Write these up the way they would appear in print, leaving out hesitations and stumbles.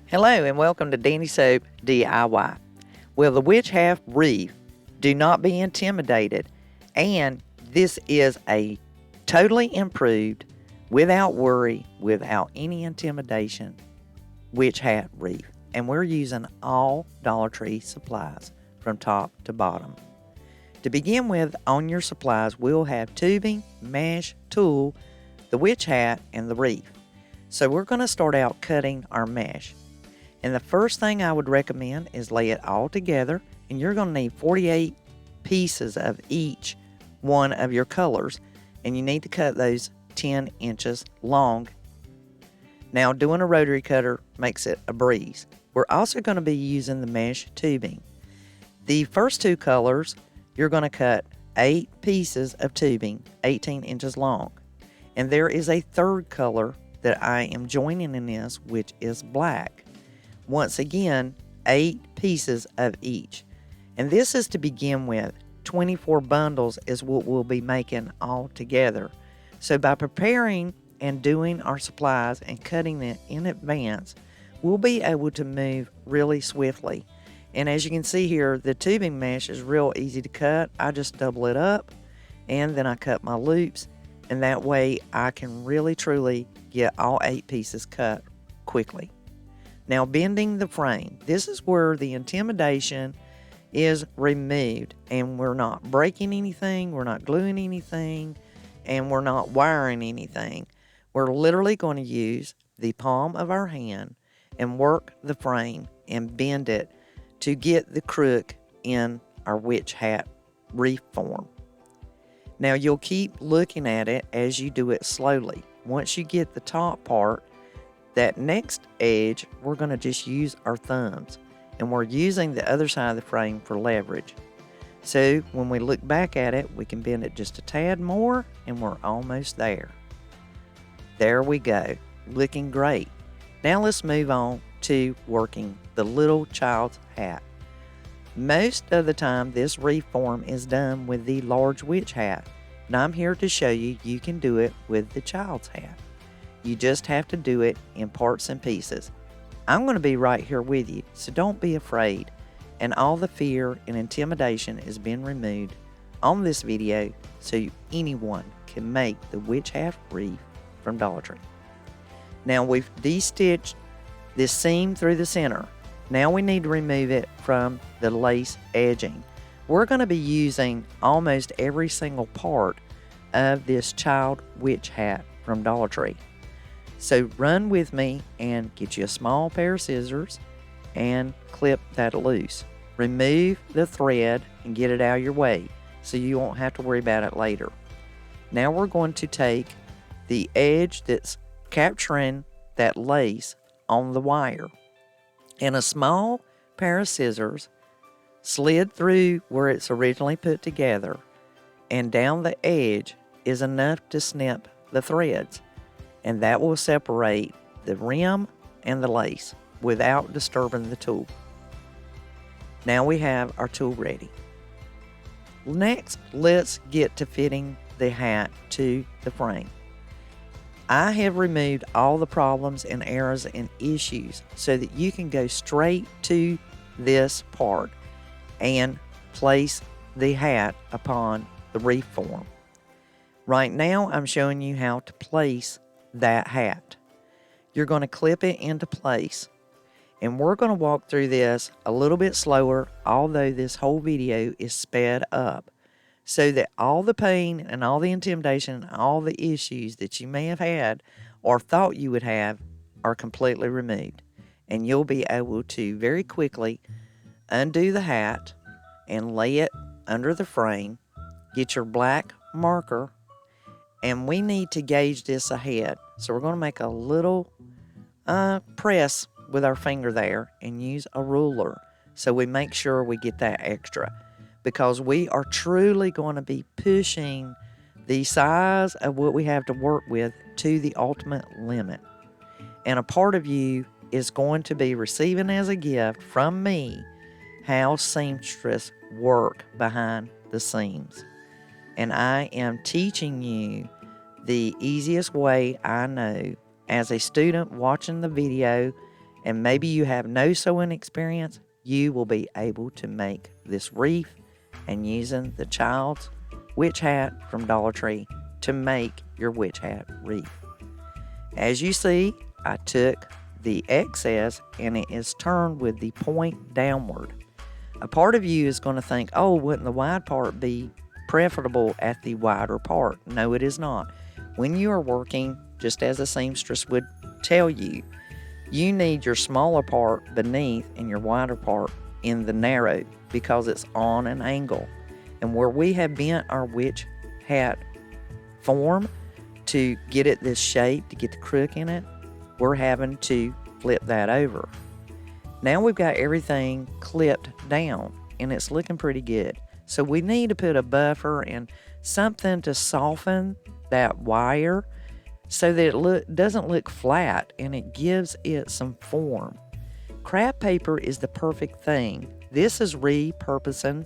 Hello and welcome to Dandysoap DIY. Well, the Witch Hat Wreath, do not be intimidated, and this is a totally improved, without worry, without any intimidation, Witch Hat Wreath. And we're using all Dollar Tree supplies from top to bottom. To begin with, on your supplies, we'll have tubing, mesh, tulle, the witch hat, and the wreath. So we're going to start out cutting our mesh. And the first thing I would recommend is lay it all together, and you're going to need 48 pieces of each one of your colors, and you need to cut those 10 inches long. Now, doing a rotary cutter makes it a breeze. We're also going to be using the mesh tubing. The first two colors, you're going to cut 8 pieces of tubing 18 inches long. And there is a third color that I am joining in this, which is black. Once again, 8 pieces of each. And this is to begin with. 24 bundles is what we'll be making all together. So by preparing and doing our supplies and cutting it in advance, we'll be able to move really swiftly. And as you can see here, the tubing mesh is real easy to cut. I just double it up and then I cut my loops, and that way I can really truly get all 8 pieces cut quickly. Now, bending the frame. This is where the intimidation is removed, and we're not breaking anything, we're not gluing anything, and we're not wiring anything. We're literally going to use the palm of our hand and work the frame and bend it to get the crook in our witch hat wreath form. Now, you'll keep looking at it as you do it slowly. Once you get the top part, that next edge, we're going to just use our thumbs, and we're using the other side of the frame for leverage. So when we look back at it, we can bend it just a tad more, and we're almost there. There we go, looking great. Now let's move on to working the little child's hat. Most of the time, this wreath form is done with the large witch hat, and I'm here to show you you can do it with the child's hat. You just have to do it in parts and pieces. I'm going to be right here with you, so don't be afraid. And all the fear and intimidation is being removed on this video so anyone can make the witch hat wreath from Dollar Tree. Now we've de-stitched this seam through the center. Now we need to remove it from the lace edging. We're going to be using almost every single part of this child witch hat from Dollar Tree. So run with me and get you a small pair of scissors and clip that loose. Remove the thread and get it out of your way so you won't have to worry about it later. Now we're going to take the edge that's capturing that lace on the wire, and a small pair of scissors slid through where it's originally put together, and down the edge is enough to snip the threads. And that will separate the rim and the lace without disturbing the tool. Now we have our tool ready. Next, let's get to fitting the hat to the frame. I have removed all the problems and errors and issues so that you can go straight to this part and place the hat upon the wreath form. Right now, I'm showing you how to place that hat. You're going to clip it into place, and we're going to walk through this a little bit slower, although this whole video is sped up, so that all the pain and all the intimidation and all the issues that you may have had or thought you would have are completely removed, and you'll be able to very quickly undo the hat and lay it under the frame. Get your black marker, and we need to gauge this ahead. So we're going to make a little press with our finger there and use a ruler so we make sure we get that extra, because we are truly going to be pushing the size of what we have to work with to the ultimate limit. And a part of you is going to be receiving as a gift from me how seamstress work behind the seams. And I am teaching you the easiest way I know as a student watching the video and maybe you have no sewing experience, you will be able to make this wreath and using the child's witch hat from Dollar Tree to make your witch hat wreath. As you see, I took the excess and it is turned with the point downward. A part of you is going to think, oh, wouldn't the wide part be preferable at the wider part? No, it is not. When you are working, just as a seamstress would tell you, you need your smaller part beneath and your wider part in the narrow because it's on an angle. And where we have bent our witch hat form to get it this shape, to get the crook in it, we're having to flip that over. Now we've got everything clipped down and it's looking pretty good. So we need to put a buffer and something to soften that wire so that it doesn't look flat and it gives it some form. Kraft paper is the perfect thing. This is repurposing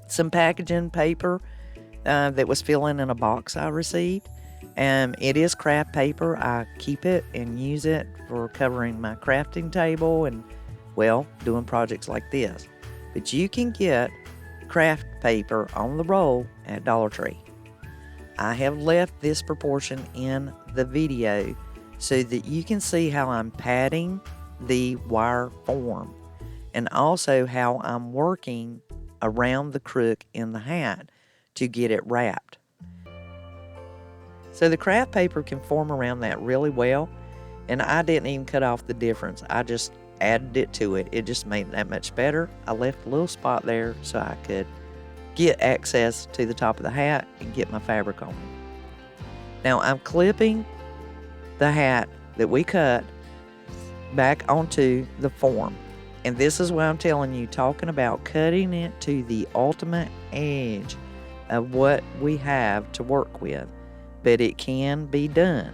some packaging paper that was filling in a box I received. It is Kraft paper. I keep it and use it for covering my crafting table and, well, doing projects like this. But you can get Kraft paper on the roll at Dollar Tree. I have left this proportion in the video so that you can see how I'm padding the wire form and also how I'm working around the crook in the hat to get it wrapped. So the Kraft paper can form around that really well, and I didn't even cut off the difference. I just added it to it. It just made it that much better. I left a little spot there so I could get access to the top of the hat and get my fabric on it. Now I'm clipping the hat that we cut back onto the form. And this is what I'm telling you, talking about cutting it to the ultimate edge of what we have to work with. But it can be done.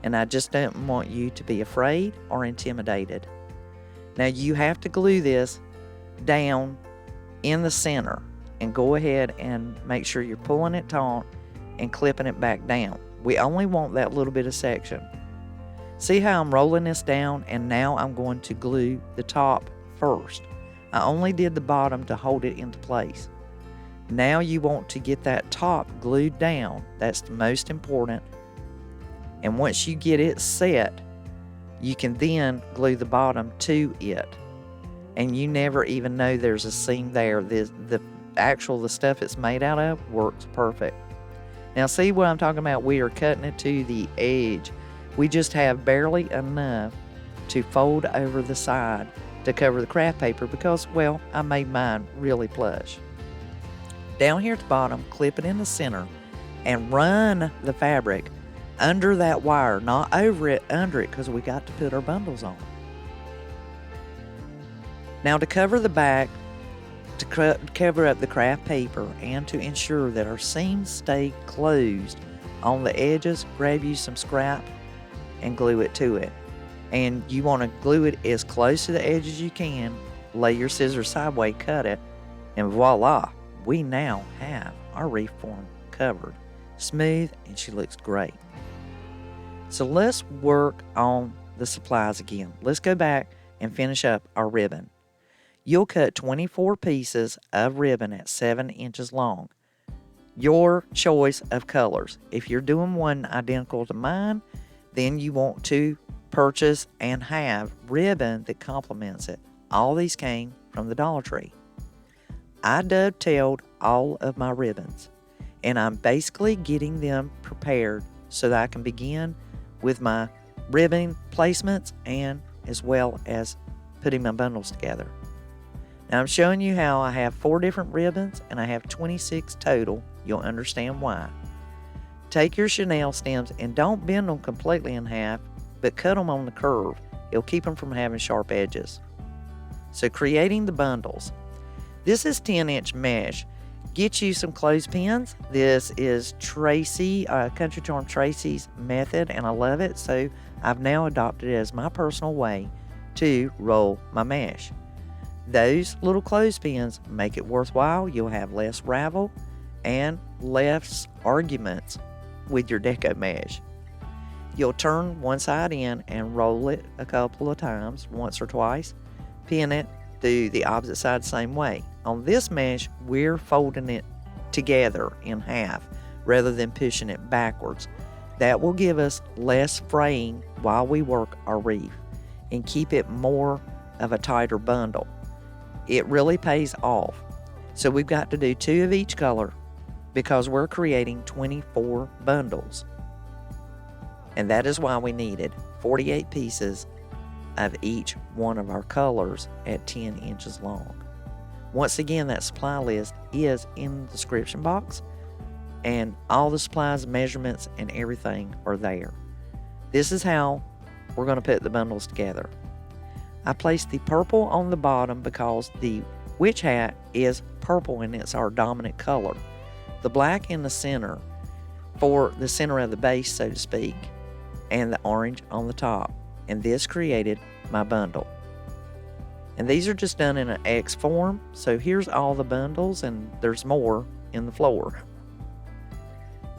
And I just don't want you to be afraid or intimidated. Now you have to glue this down in the center and go ahead and make sure you're pulling it taut and clipping it back down. We only want that little bit of section. See how I'm rolling this down, and now I'm going to glue the top first. I only did the bottom to hold it into place. Now you want to get that top glued down. That's the most important. And once you get it set, you can then glue the bottom to it. And you never even know there's a seam there. The stuff it's made out of works perfect. Now see what I'm talking about? We are cutting it to the edge. We just have barely enough to fold over the side to cover the Kraft paper because, well, I made mine really plush. Down here at the bottom, clip it in the center and run the fabric under that wire, not over it, under it, because we got to put our bundles on. Now to cover the back, to cover up the Kraft paper and to ensure that our seams stay closed on the edges, grab you some scrap and glue it to it. And you want to glue it as close to the edge as you can, lay your scissors sideways, cut it, and voila, we now have our wreath form covered. Smooth, and she looks great. So let's work on the supplies again. Let's go back and finish up our ribbon. You'll cut 24 pieces of ribbon at 7 inches long. Your choice of colors. If you're doing one identical to mine, then you want to purchase and have ribbon that complements it. All these came from the Dollar Tree. I dovetailed all of my ribbons, and I'm basically getting them prepared so that I can begin with my ribbon placements and as well as putting my bundles together. Now I'm showing you how I have 4 different ribbons and I have 26 total. You'll understand why. Take your chenille stems and don't bend them completely in half, but cut them on the curve. It'll keep them from having sharp edges. So creating the bundles. This is 10-inch mesh. Get you some clothespins. This is Tracy, Country Charm Tracy's method, and I love it. So I've now adopted it as my personal way to roll my mesh. Those little clothespins make it worthwhile. You'll have less ravel and less arguments with your Deco Mesh. You'll turn one side in and roll it a couple of times, once or twice. Pin it, do the opposite side same way. On this mesh, we're folding it together in half rather than pushing it backwards. That will give us less fraying while we work our wreath and keep it more of a tighter bundle. It really pays off. So we've got to do 2 of each color because we're creating 24 bundles. And that is why we needed 48 pieces of each one of our colors at 10 inches long. Once again, that supply list is in the description box, and all the supplies, measurements, and everything are there. This is how we're going to put the bundles together. I placed the purple on the bottom because the witch hat is purple and it's our dominant color. The black in the center for the center of the base, so to speak, and the orange on the top. And this created my bundle. And these are just done in an X form, so here's all the bundles, and there's more in the floor.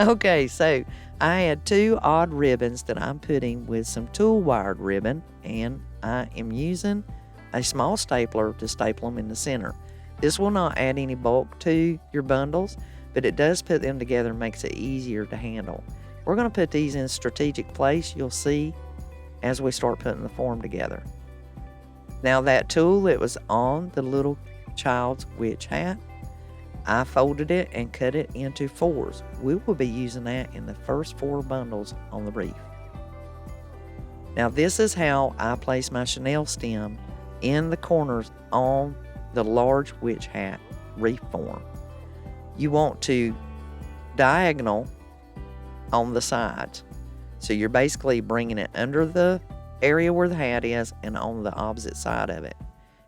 Okay, so I had 2 odd ribbons that I'm putting with some tool wired ribbon, and I am using a small stapler to staple them in the center. This will not add any bulk to your bundles, but it does put them together and makes it easier to handle. We're going to put these in a strategic place, you'll see, as we start putting the form together. Now that tool that was on the little child's witch hat, I folded it and cut it into 4s. We will be using that in the first 4 bundles on the wreath. Now this is how I place my chenille stem in the corners on the large witch hat wreath form. You want to diagonal on the sides. So you're basically bringing it under the area where the hat is and on the opposite side of it.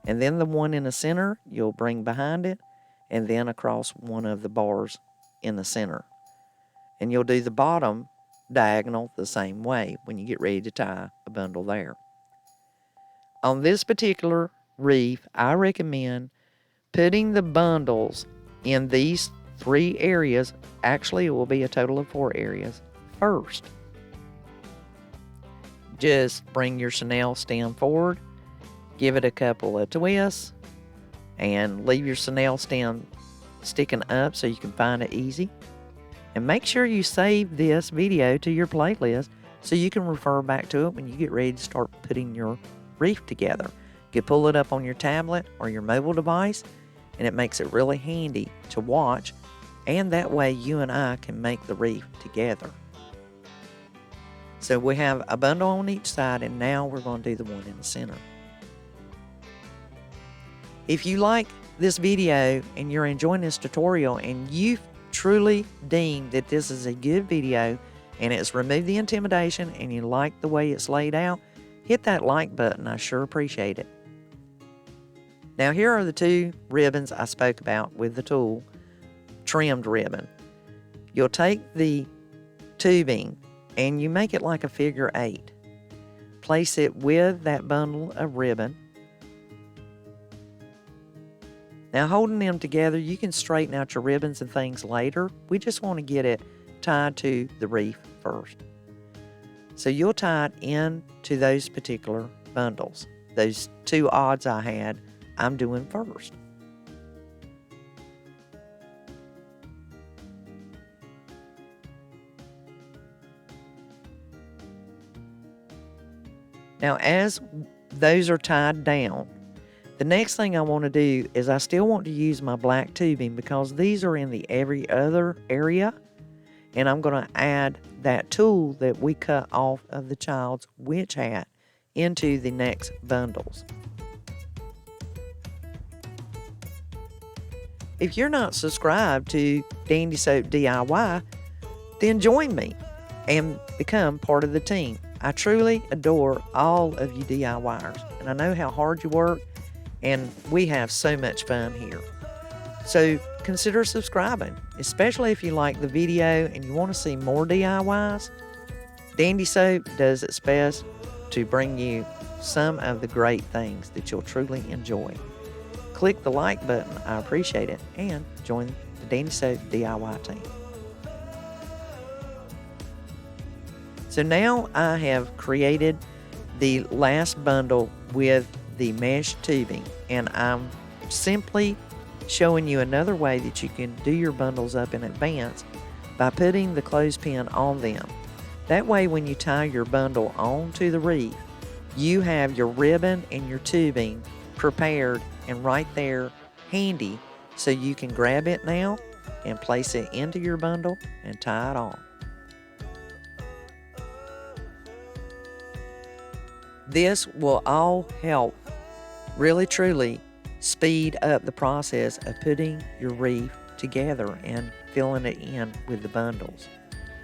And then the one in the center, you'll bring behind it and then across one of the bars in the center. And you'll do the bottom diagonal the same way when you get ready to tie a bundle there. On this particular wreath, I recommend putting the bundles in these 3 areas. Actually, it will be a total of 4 areas first. Just bring your chenille stem forward, give it a couple of twists, and leave your chenille stem sticking up so you can find it easy. And make sure you save this video to your playlist so you can refer back to it when you get ready to start putting your wreath together. You can pull it up on your tablet or your mobile device, and it makes it really handy to watch, and that way you and I can make the wreath together. So we have a bundle on each side, and now we're going to do the one in the center. If you like this video and you're enjoying this tutorial and you truly deem that this is a good video and it's removed the intimidation and you like the way it's laid out, hit that like button. I sure appreciate it. Now here are the 2 ribbons I spoke about with the tool trimmed ribbon. You'll take the tubing and you make it like a figure 8. Place it with that bundle of ribbon. Now holding them together, you can straighten out your ribbons and things later. We just want to get it tied to the wreath first. So you'll tie it into those particular bundles. Those 2 odds I had, I'm doing first. Now, as those are tied down, the next thing I want to do is I still want to use my black tubing because these are in the every other area, and I'm going to add that tool that we cut off of the child's witch hat into the next bundles. If you're not subscribed to Dandysoap DIY, then join me and become part of the team. I truly adore all of you DIYers, and I know how hard you work, and we have so much fun here. So consider subscribing, especially if you like the video and you want to see more DIYs. Dandysoap does its best to bring you some of the great things that you'll truly enjoy. Click the like button, I appreciate it, and join the Dandysoap DIY team. So now I have created the last bundle with the mesh tubing, and I'm simply showing you another way that you can do your bundles up in advance by putting the clothespin on them. That way when you tie your bundle onto the wreath, you have your ribbon and your tubing prepared and right there handy, so you can grab it now and place it into your bundle and tie it on. This will all help really truly speed up the process of putting your wreath together and filling it in with the bundles.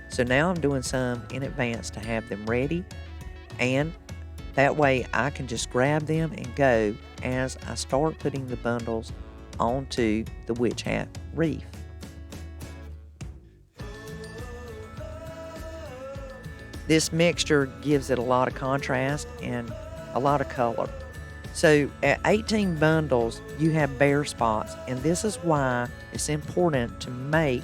So now I'm doing some in advance to have them ready, and that way I can just grab them and go as I start putting the bundles onto the Witch Hat wreath. This mixture gives it a lot of contrast and a lot of color. So at 18 bundles, you have bare spots, and this is why it's important to make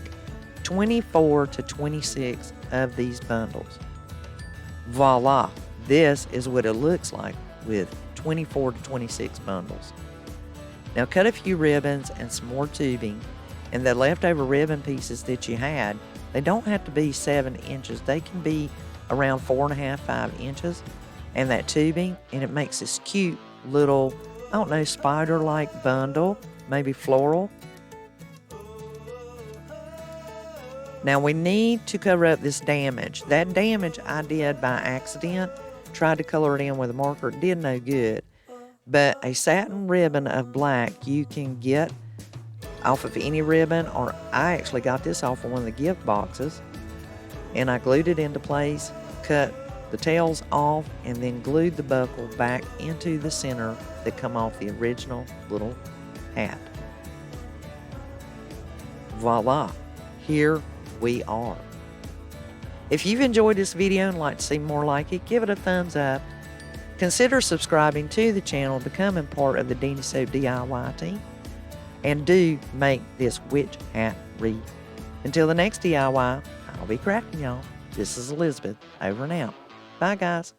24 to 26 of these bundles. Voila! This is what it looks like with 24 to 26 bundles. Now cut a few ribbons and some more tubing, and the leftover ribbon pieces that you had, they don't have to be 7 inches. They can be around 4.5, 5 inches. And that tubing, and it makes this cute little, I don't know, spider-like bundle, maybe floral. Now we need to cover up this damage. That damage I did by accident. Tried to color it in with a marker. It did no good. But a satin ribbon of black you can get off of any ribbon, or I actually got this off of one of the gift boxes. And I glued it into place, cut the tails off, and then glued the buckle back into the center that come off the original little hat. Voila, here we are. If you've enjoyed this video and like to see more like it, give it a thumbs up. Consider subscribing to the channel, becoming part of the Dandysoap DIY team, and do make this witch hat wreath. Until the next DIY, I'll be crafting y'all. This is Elizabeth, over and out. Bye, guys.